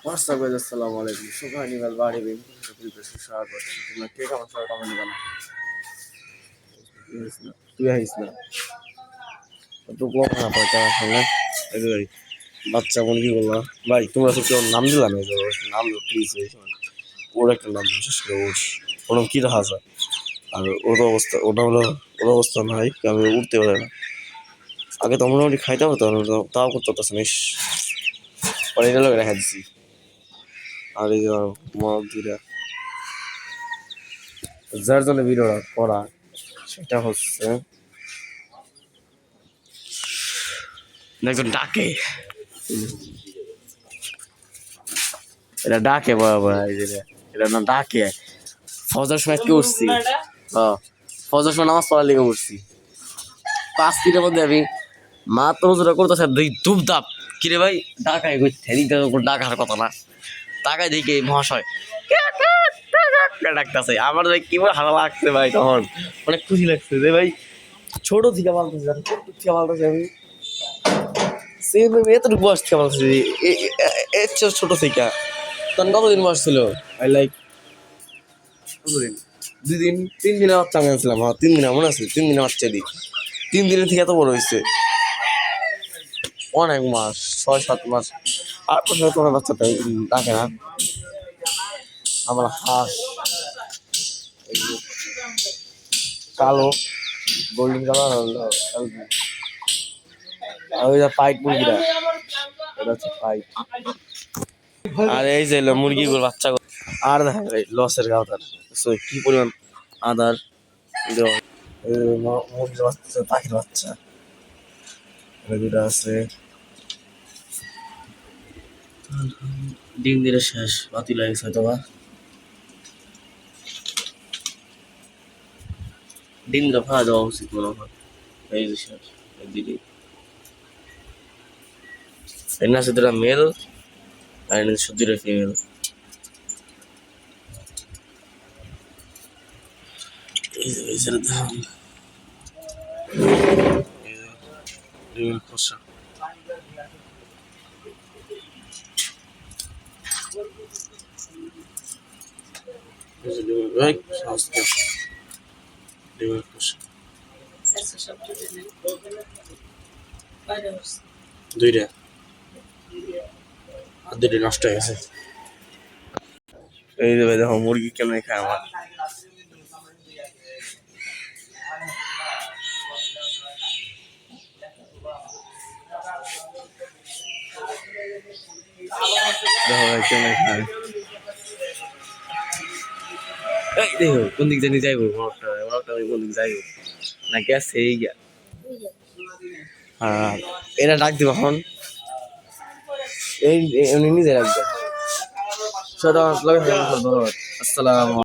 WhatsApp guys আসসালামু আলাইকুম শুভ নিবাল বাড়ি বিন স্বাগত তোমরা কে কেমন সবাই কমেন্ট জানা তুই আইস না তো কম না পাতা আসলে এই ভাই বাচ্চা মুরগি বললা ভাই তোমরা তো কেউ নাম দিলা না নাম দিও প্লিজ ওর একটা নাম বিশেষ করে ওর কি রাখা আছে আর ওর অবস্থা ওর অবস্থা নাই আমি উঠতে পারে না আগে তো মোটামুটি খাইতে হতো তাও করতে পারতেছে না পরে এটা লোক রেখা দিছি আর এই মগ দুইটা যার জন্য ভিডিওটা করা সেটা হচ্ছে দেখো ডাকে এটা ডাকে বাবা এটা না ডাকে ফজর সময় কি উঠছি ফজর সময় নামাজ পড়ার লেগে উঠছি 5 মিনিটের মধ্যে আমি মাত্র যেটা করতেছে দুই ধূপ ধাপ কিরে ভাই ডাকায় ডাকার কথা না টাকায় দেখে মহাশয় ডাকতেছে আমার ভাই কি ভালো লাগছে ভাই তখন অনেক খুশি লাগছে যে ভাই ছোট থেকে বলতেছি আমি এতটুকু বয়স থেকে বলতেছি ছোট থেকে তখন কতদিন বয়স ছিল আই লাইক কতদিন 3 দিনের বাচ্চা আমি আনছিলাম 3 দিন মনে আছে 3 দিনের বাচ্চা দিই 3 দিনের থেকে এত বড় হয়েছে অনেক মাস 6-7 মাস 8 বছর তোমার বাচ্চাটা ডাকে না আমার হাঁস কালো গোল্ডেন কালার আর ওই যে পাইট মুরগিটা এটা হচ্ছে পাইট আর এই যে মুরগিগুলো বাচ্চা আর দেখা লসের গাওতার কি পরিমাণ আদার মুরগির বাচ্চা পাখির বাচ্চা দুটা আছে ডিম দিলে শেষ বাতি লাগছে হয়তো বা ডিম দিলে ফাঁকা দেওয়া উচিত মনে হয় এই যে শেষ দিদি এর আছে দুটা মেল আর এর দুটা ফিমেল এই যে ধান ডিমের পোষা ডিমের পোষা দুইটা আর দুইটা নষ্ট হয়ে গেছে এই যে ভাই দেখো মুরগি কেমন খায় আমার দেখো ভাই কেমন খায় এই দেখো কোন দিক জানি যাইবো কোন দিক যাইবো না গেছে এই গিয়া হ্যাঁ এরা ডাক দিব এখন এই এমনি নিজে রাখবে ধন্যবাদ আসসালাম